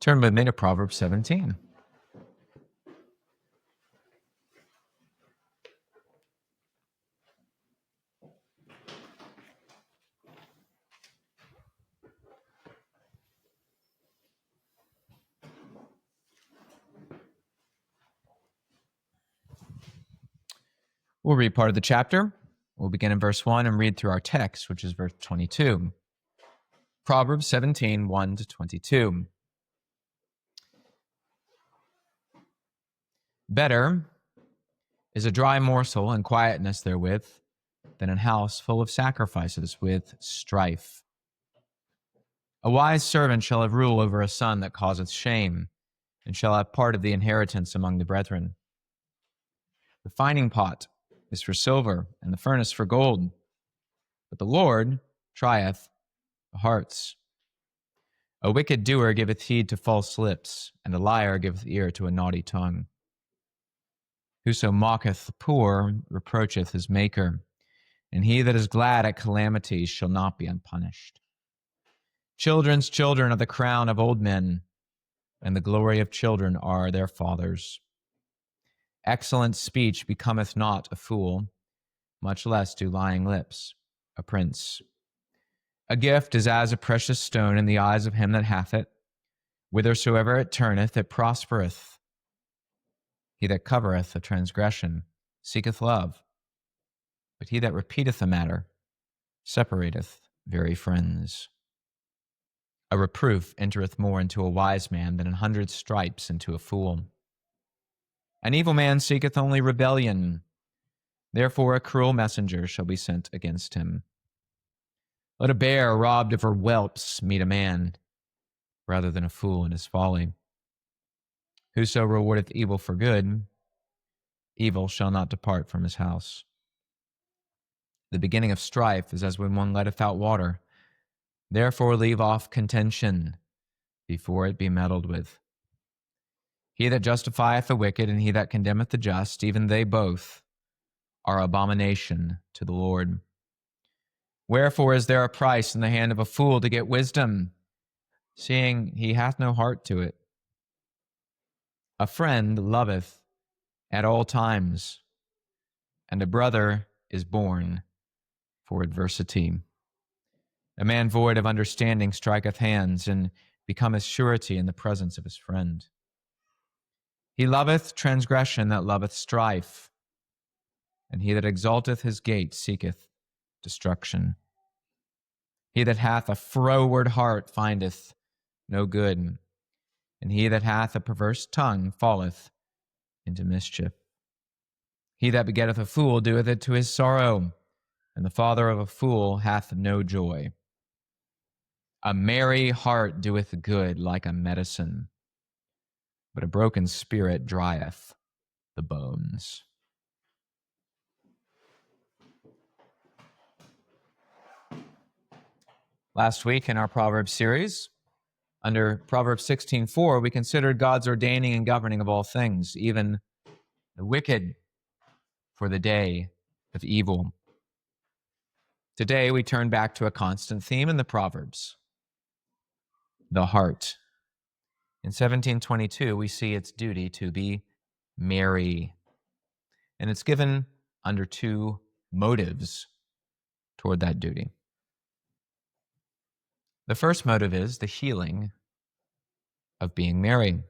Turn with me to Proverbs 17. We'll read part of the chapter. We'll begin in verse 1 and read through our text, which is verse 22. Proverbs 17, 1 to 22. Better is a dry morsel and quietness therewith than a house full of sacrifices with strife. A wise servant shall have rule over a son that causeth shame, and shall have part of the inheritance among the brethren. The fining pot is for silver, and the furnace for gold, but the Lord trieth the hearts. A wicked doer giveth heed to false lips, and a liar giveth ear to a naughty tongue. Whoso mocketh the poor reproacheth his maker, and he that is glad at calamities shall not be unpunished. Children's children are the crown of old men, and the glory of children are their fathers. Excellent speech becometh not a fool, much less do lying lips a prince. A gift is as a precious stone in the eyes of him that hath it. Whithersoever it turneth, it prospereth. He that covereth a transgression seeketh love, but he that repeateth a matter separateth very friends. A reproof entereth more into a wise man than 100 stripes into a fool. An evil man seeketh only rebellion, therefore a cruel messenger shall be sent against him. Let a bear robbed of her whelps meet a man, rather than a fool in his folly. Whoso rewardeth evil for good, evil shall not depart from his house. The beginning of strife is as when one letteth out water. Therefore leave off contention before it be meddled with. He that justifieth the wicked and he that condemneth the just, even they both are abomination to the Lord. Wherefore is there a price in the hand of a fool to get wisdom, seeing he hath no heart to it? A friend loveth at all times, and a brother is born for adversity. A man void of understanding striketh hands, and becometh surety in the presence of his friend. He loveth transgression that loveth strife, and he that exalteth his gate seeketh destruction. He that hath a froward heart findeth no good, and he that hath a perverse tongue falleth into mischief. He that begetteth a fool doeth it to his sorrow, and the father of a fool hath no joy. A merry heart doeth good like a medicine, but a broken spirit drieth the bones. Last week in our Proverbs series, under Proverbs 16:4, we considered God's ordaining and governing of all things, even the wicked, for the day of evil. Today we turn back to a constant theme in the Proverbs, the heart. In 17:22, we see its duty to be merry, and it's given under two motives toward that duty. The first motive is the healing of being merry,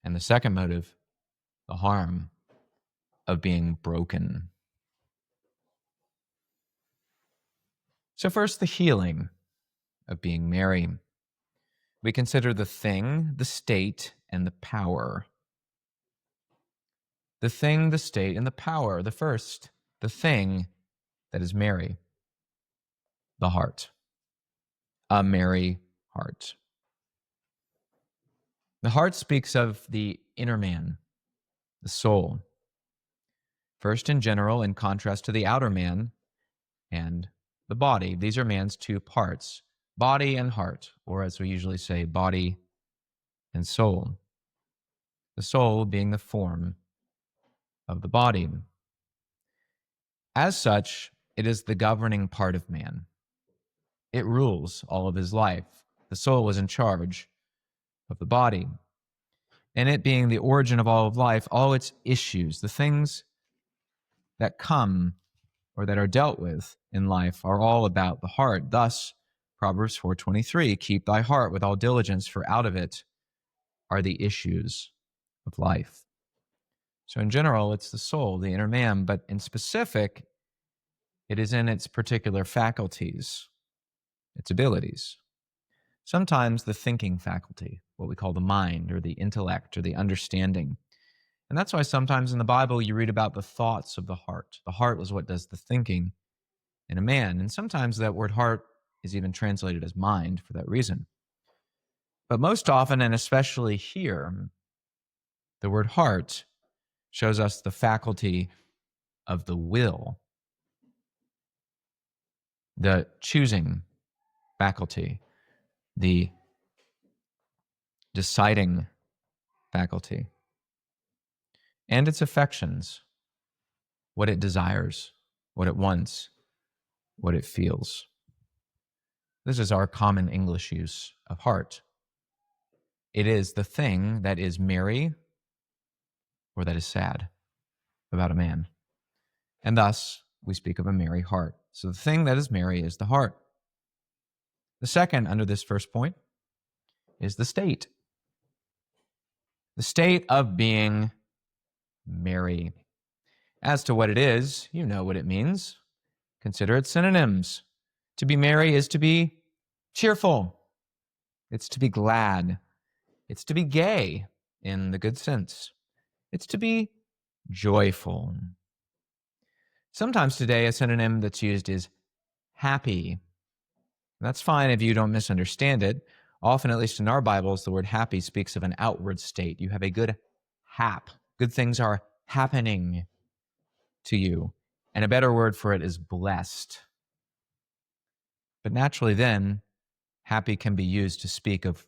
and the second motive, the harm of being broken. So first, the healing of being merry. We consider the thing, the state, and the power. The thing, the state, and the power. The first, the thing that is merry, the heart. A merry heart. The heart speaks of the inner man, the soul. First in general, in contrast to the outer man and the body. These are man's two parts, body and heart, or as we usually say, body and soul. The soul being the form of the body. As such, it is the governing part of man. It rules all of his life. The soul is in charge of the body. And it being the origin of all of life, all its issues, the things that come or that are dealt with in life are all about the heart. Thus, Proverbs 4:23, keep thy heart with all diligence, for out of it are the issues of life. So in general, it's the soul, the inner man, but in specific, it is in its particular faculties, its abilities. Sometimes the thinking faculty, what we call the mind or the intellect or the understanding. And that's why sometimes in the Bible you read about the thoughts of the heart. The heart was what does the thinking in a man. And sometimes that word heart is even translated as mind for that reason. But most often, and especially here, the word heart shows us the faculty of the will, the choosing faculty, the deciding faculty, and its affections, what it desires, what it wants, what it feels. This is our common English use of heart. It is the thing that is merry or that is sad about a man. And thus, we speak of a merry heart. So the thing that is merry is the heart. The second, under this first point, is the state. The state of being merry. As to what it is, you know what it means. Consider its synonyms. To be merry is to be cheerful. It's to be glad. It's to be gay in the good sense. It's to be joyful. Sometimes today a synonym that's used is happy. That's fine if you don't misunderstand it. Often, at least in our Bibles, the word happy speaks of an outward state. You have a good hap. Good things are happening to you. And a better word for it is blessed. But naturally then, happy can be used to speak of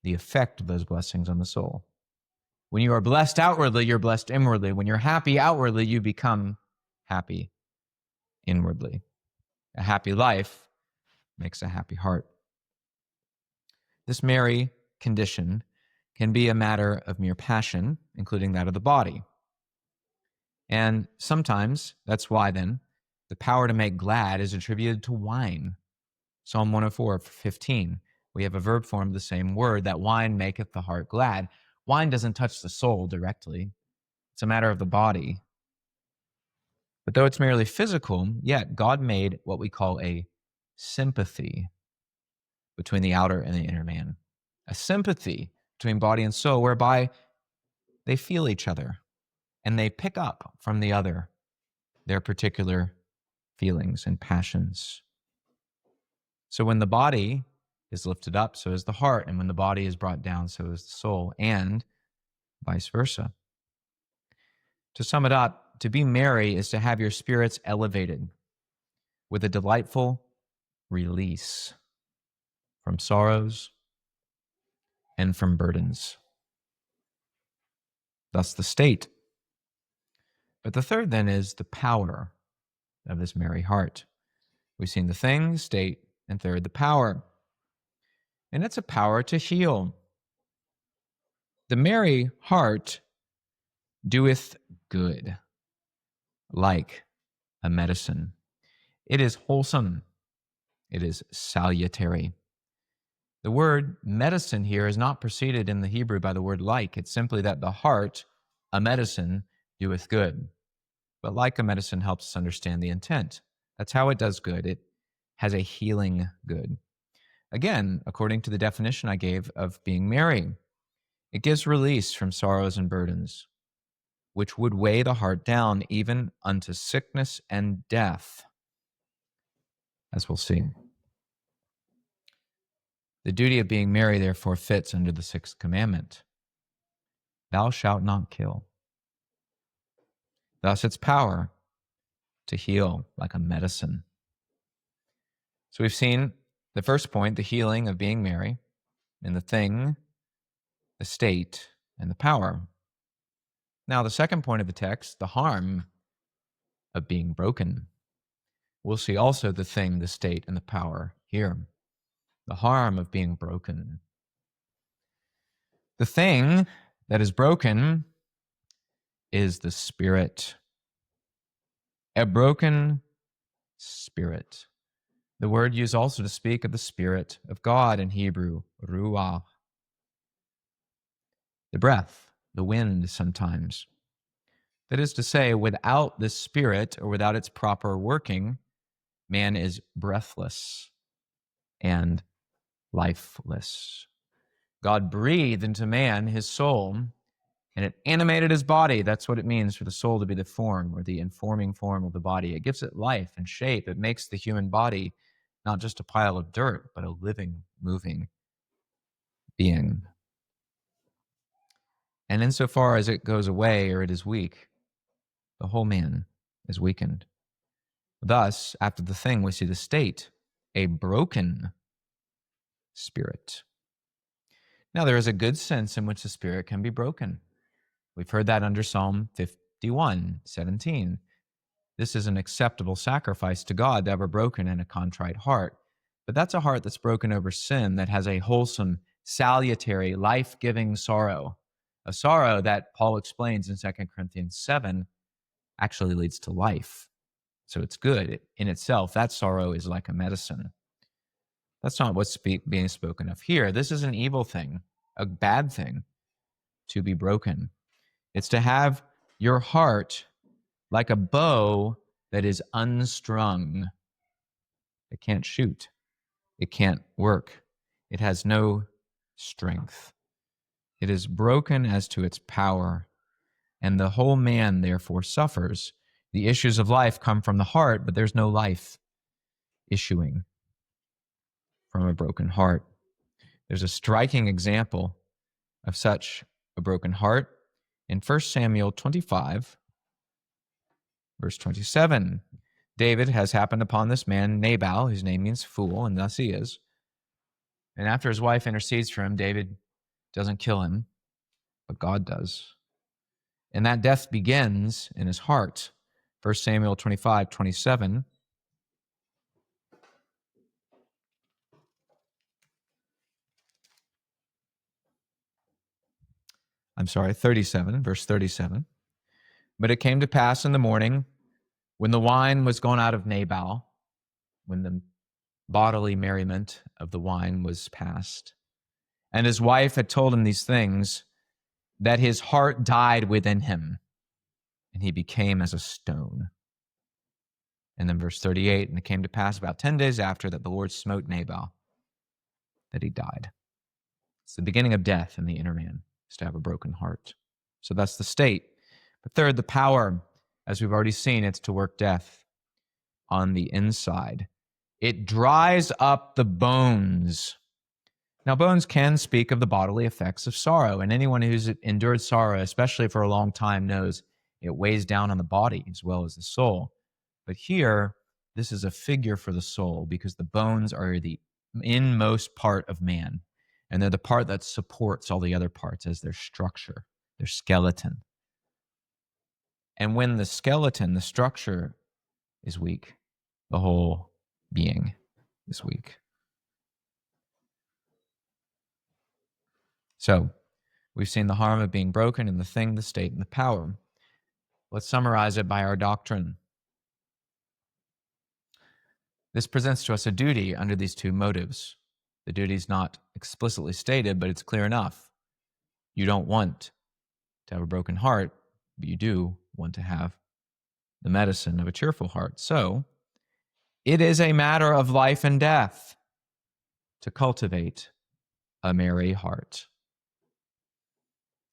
the effect of those blessings on the soul. When you are blessed outwardly, you're blessed inwardly. When you're happy outwardly, you become happy inwardly. A happy life makes a happy heart. This merry condition can be a matter of mere passion, including that of the body. And sometimes, that's why then, the power to make glad is attributed to wine. Psalm 104:15. We have a verb form of the same word, that wine maketh the heart glad. Wine doesn't touch the soul directly. It's a matter of the body. But though it's merely physical, yet God made what we call a sympathy between the outer and the inner man. A sympathy between body and soul whereby they feel each other and they pick up from the other their particular feelings and passions. So when the body is lifted up, so is the heart. And when the body is brought down, so is the soul, and vice versa. To sum it up, to be merry is to have your spirits elevated with a delightful release from sorrows and from burdens. Thus the state. But the third then is the power of this merry heart. We've seen the thing, state, and third, the power. And it's a power to heal. The merry heart doeth good, like a medicine. It is wholesome. It is salutary. The word medicine here is not preceded in the Hebrew by the word like. It's simply that the heart, a medicine, doeth good. But like a medicine helps us understand the intent. That's how it does good. It has a healing good. Again, according to the definition I gave of being merry, it gives release from sorrows and burdens, which would weigh the heart down even unto sickness and death, as we'll see. The duty of being merry, therefore, fits under the sixth commandment. Thou shalt not kill. Thus its power to heal like a medicine. So we've seen the first point, the healing of being merry, and the thing, the state, and the power. Now, the second point of the text, the harm of being broken. We'll see also the thing, the state, and the power here. The harm of being broken. The thing that is broken is the spirit. A broken spirit. The word used also to speak of the Spirit of God in Hebrew, ruah. The breath, the wind sometimes. That is to say, without this Spirit or without its proper working, man is breathless and lifeless. God breathed into man his soul, and it animated his body. That's what it means for the soul to be the form or the informing form of the body. It gives it life and shape. It makes the human body not just a pile of dirt, but a living, moving being. And insofar as it goes away or it is weak, the whole man is weakened. Thus, after the thing, we see the state, a broken spirit. Now, there is a good sense in which the spirit can be broken. We've heard that under Psalm 51:17. This is an acceptable sacrifice to God to have a broken and a contrite heart. But that's a heart that's broken over sin, that has a wholesome, salutary, life-giving sorrow. A sorrow that Paul explains in 2 Corinthians 7 actually leads to life. So it's good in itself. That sorrow is like a medicine. That's not what's being spoken of here. This is an evil thing, a bad thing to be broken. It's to have your heart like a bow that is unstrung. It can't shoot. It can't work. It has no strength. It is broken as to its power, and the whole man therefore suffers. The issues of life come from the heart, but there's no life issuing from a broken heart. There's a striking example of such a broken heart in 1 Samuel 25, verse 27. David has happened upon this man, Nabal, whose name means fool, and thus he is. And after his wife intercedes for him, David doesn't kill him, but God does. And that death begins in his heart. 1 Samuel 25:27. I'm sorry, 37, verse 37. But it came to pass in the morning, when the wine was gone out of Nabal, when the bodily merriment of the wine was past, and his wife had told him these things, that his heart died within him, and he became as a stone. And then verse 38, and it came to pass about 10 days after that the Lord smote Nabal, that he died. It's the beginning of death in the inner man, is to have a broken heart. So that's the state. But third, the power, as we've already seen, it's to work death on the inside. It dries up the bones. Now, bones can speak of the bodily effects of sorrow, and anyone who's endured sorrow, especially for a long time, knows it weighs down on the body as well as the soul. But here, this is a figure for the soul, because the bones are the inmost part of man, and they're the part that supports all the other parts as their structure, their skeleton. And when the skeleton, the structure, is weak, the whole being is weak. So, we've seen the harm of being broken in the thing, the state, and the power. Let's summarize it by our doctrine. This presents to us a duty under these two motives. The duty is not explicitly stated, but it's clear enough. You don't want to have a broken heart, but you do want to have the medicine of a cheerful heart. So, it is a matter of life and death to cultivate a merry heart.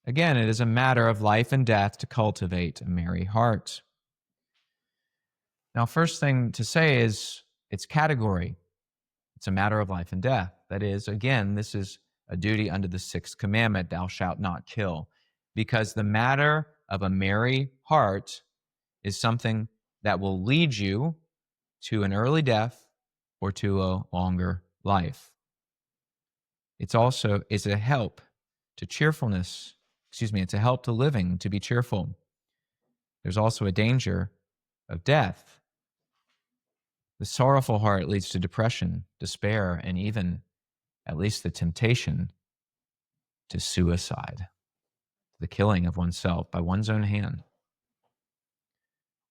Again, it is a matter of life and death to cultivate a merry heart. Now, first thing to say is its category. It's a matter of life and death. That is, again, this is a duty under the sixth commandment, thou shalt not kill, because the matter of a merry heart is something that will lead you to an early death or to a longer life. It's a help to cheerfulness. It's a help to living, to be cheerful. There's also a danger of death. The sorrowful heart leads to depression, despair, and even, at least, the temptation to suicide, the killing of oneself by one's own hand.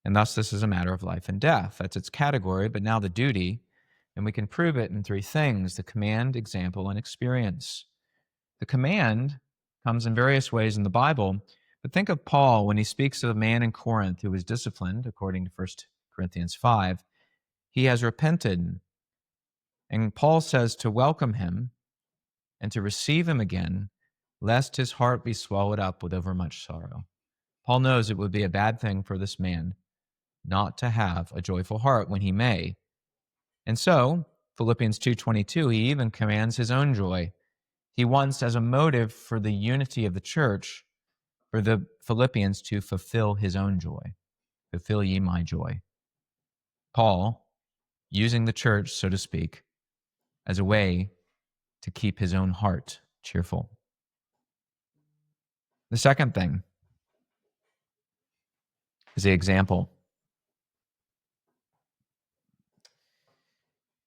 And thus, this is a matter of life and death. That's its category, but now the duty, and we can prove it in three things: the command, example, and experience. The command comes in various ways in the Bible, but think of Paul when he speaks of a man in Corinth who was disciplined, according to 1 Corinthians 5. He has repented, and Paul says to welcome him and to receive him again, lest his heart be swallowed up with overmuch sorrow. Paul knows it would be a bad thing for this man not to have a joyful heart when he may. And so, Philippians 2:22, he even commands his own joy. He wants as a motive for the unity of the church, for the Philippians to fulfill his own joy. Fulfill ye my joy. Paul, using the church, so to speak, as a way to keep his own heart cheerful. The second thing is the example.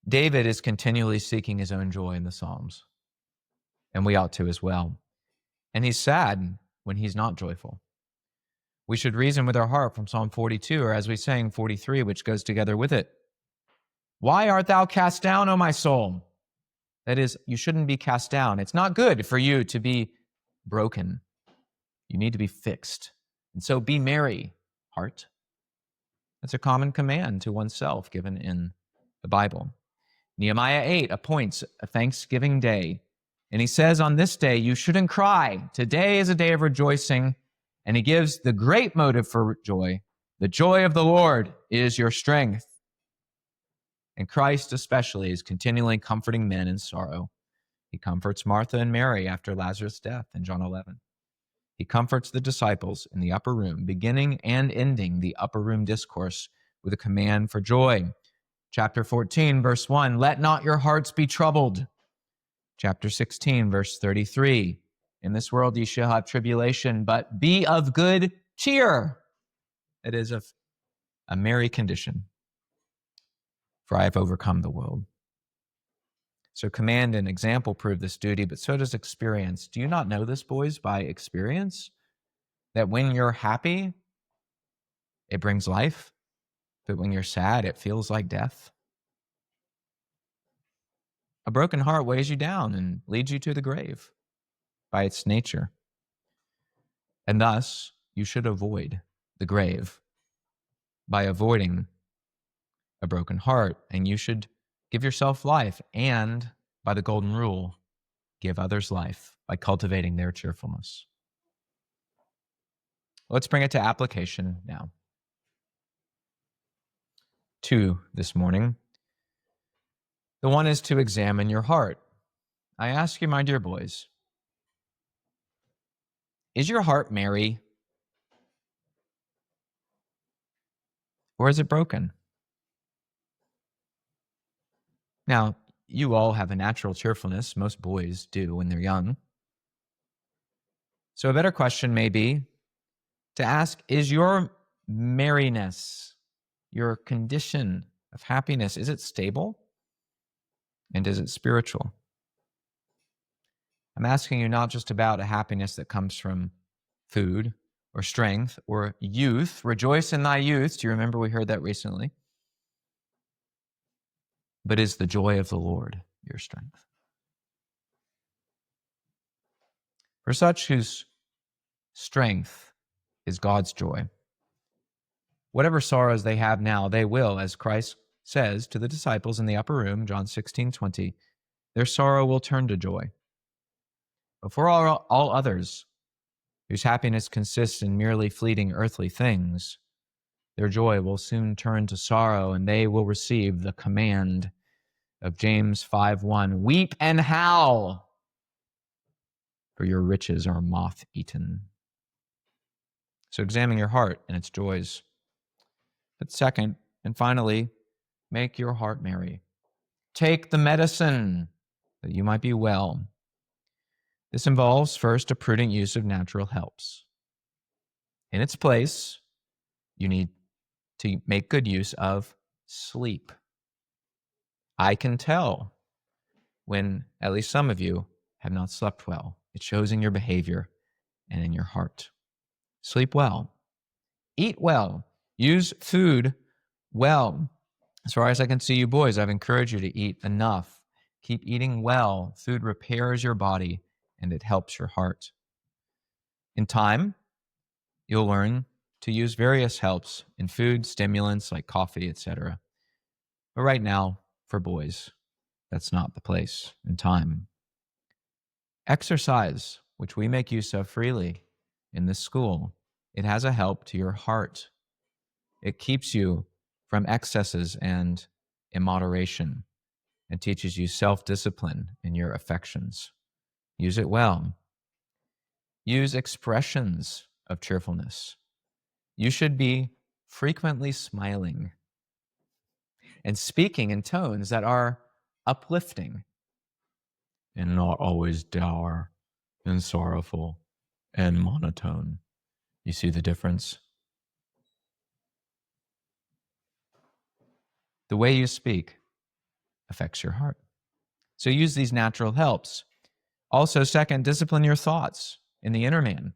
David is continually seeking his own joy in the Psalms, and we ought to as well. And he's sad when he's not joyful. We should reason with our heart from Psalm 42, or as we sang 43, which goes together with it. Why art thou cast down, O my soul? That is, you shouldn't be cast down. It's not good for you to be broken. You need to be fixed. And so be merry, heart. That's a common command to oneself given in the Bible. Nehemiah 8 appoints a Thanksgiving day. And he says on this day, you shouldn't cry. Today is a day of rejoicing. And he gives the great motive for joy. The joy of the Lord is your strength. And Christ especially is continually comforting men in sorrow. He comforts Martha and Mary after Lazarus' death in John 11. He comforts the disciples in the upper room, beginning and ending the upper room discourse with a command for joy. Chapter 14, verse 1, let not your hearts be troubled. Chapter 16, verse 33, in this world ye shall have tribulation, but be of good cheer. It is of a merry condition, for I have overcome the world. So command and example prove this duty, but so does experience. Do you not know this, boys, by experience? That when you're happy, it brings life, but when you're sad, it feels like death. A broken heart weighs you down and leads you to the grave by its nature. And thus, you should avoid the grave by avoiding a broken heart. And you should give yourself life and, by the golden rule, give others life by cultivating their cheerfulness. Let's bring it to application now. 2 this morning. The one is to examine your heart. I ask you, my dear boys, is your heart merry? Or is it broken? Now, you all have a natural cheerfulness. Most boys do when they're young. So a better question may be to ask, is your merriness, your condition of happiness, is it stable? And is it spiritual? I'm asking you not just about a happiness that comes from food or strength or youth. Rejoice in thy youth. Do you remember we heard that recently? But is the joy of the Lord your strength? For such whose strength is God's joy, whatever sorrows they have now, they will, as Christ says to the disciples in the upper room, John 16:20, their sorrow will turn to joy. But for all others, whose happiness consists in merely fleeting earthly things, their joy will soon turn to sorrow, and they will receive the command of James 5:1, weep and howl, for your riches are moth-eaten. So examine your heart and its joys. But second, and finally, make your heart merry. Take the medicine that you might be well. This involves, first, a prudent use of natural helps. In its place, you need to make good use of sleep. I can tell when at least some of you have not slept well It shows in your behavior and in your heart. Sleep well. Eat well. Use food well. As far as I can see, you boys, I've encouraged you to eat enough. Keep eating well. Food repairs your body and it helps your heart. In time, you'll learn to use various helps in food, stimulants like coffee, etc. But right now, for boys, that's not the place and time. Exercise, which we make use of freely in this school, it has a help to your heart. It keeps you from excesses and immoderation and teaches you self-discipline in your affections. Use it well. Use expressions of cheerfulness. You should be frequently smiling and speaking in tones that are uplifting and not always dour and sorrowful and monotone. You see the difference? The way you speak affects your heart. So use these natural helps. Also, second, discipline your thoughts in the inner man.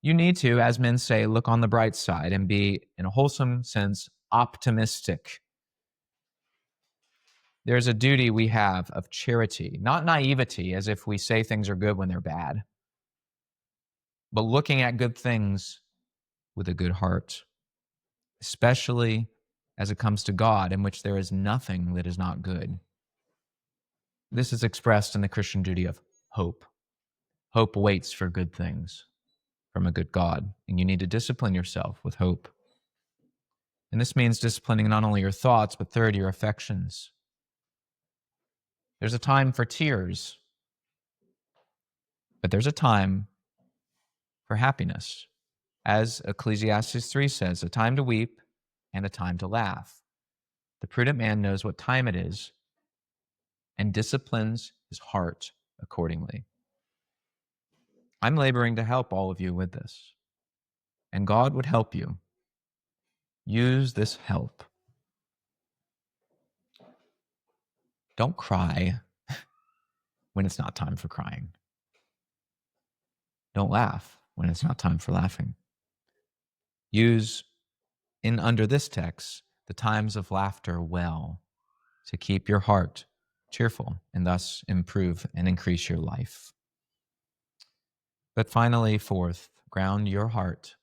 You need to, as men say, look on the bright side and be, in a wholesome sense, optimistic. There's a duty we have of charity, not naivety, as if we say things are good when they're bad, but looking at good things with a good heart, especially as it comes to God, in which there is nothing that is not good. This is expressed in the Christian duty of hope. Hope waits for good things from a good God, and you need to discipline yourself with hope. And this means disciplining not only your thoughts, but third, your affections. There's a time for tears, but there's a time for happiness. As Ecclesiastes 3 says, a time to weep and a time to laugh. The prudent man knows what time it is and disciplines his heart accordingly. I'm laboring to help all of you with this, and God would help you. Use this help. Don't cry when it's not time for crying. Don't laugh when it's not time for laughing. Use, in under this text, the times of laughter well to keep your heart cheerful and thus improve and increase your life. But finally, fourth, ground your heart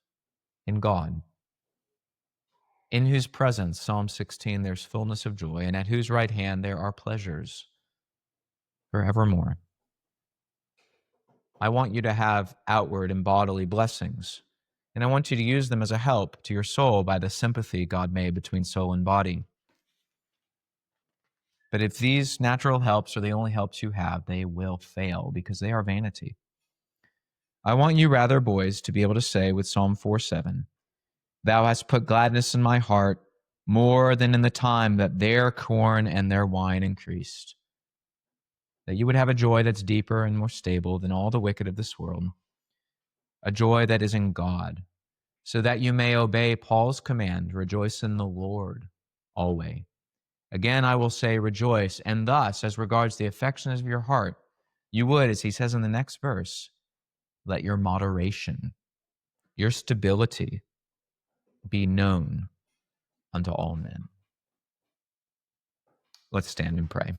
in God, in whose presence, Psalm 16, there's fullness of joy, and at whose right hand there are pleasures forevermore. I want you to have outward and bodily blessings, and I want you to use them as a help to your soul by the sympathy God made between soul and body. But if these natural helps are the only helps you have, they will fail because they are vanity. I want you rather, boys, to be able to say with Psalm 4:7, "Thou hast put gladness in my heart more than in the time that their corn and their wine increased." That you would have a joy that's deeper and more stable than all the wicked of this world, a joy that is in God, so that you may obey Paul's command, rejoice in the Lord always. Again, I will say rejoice, and thus, as regards the affections of your heart, you would, as he says in the next verse, let your moderation, your stability be known unto all men. Let's stand and pray.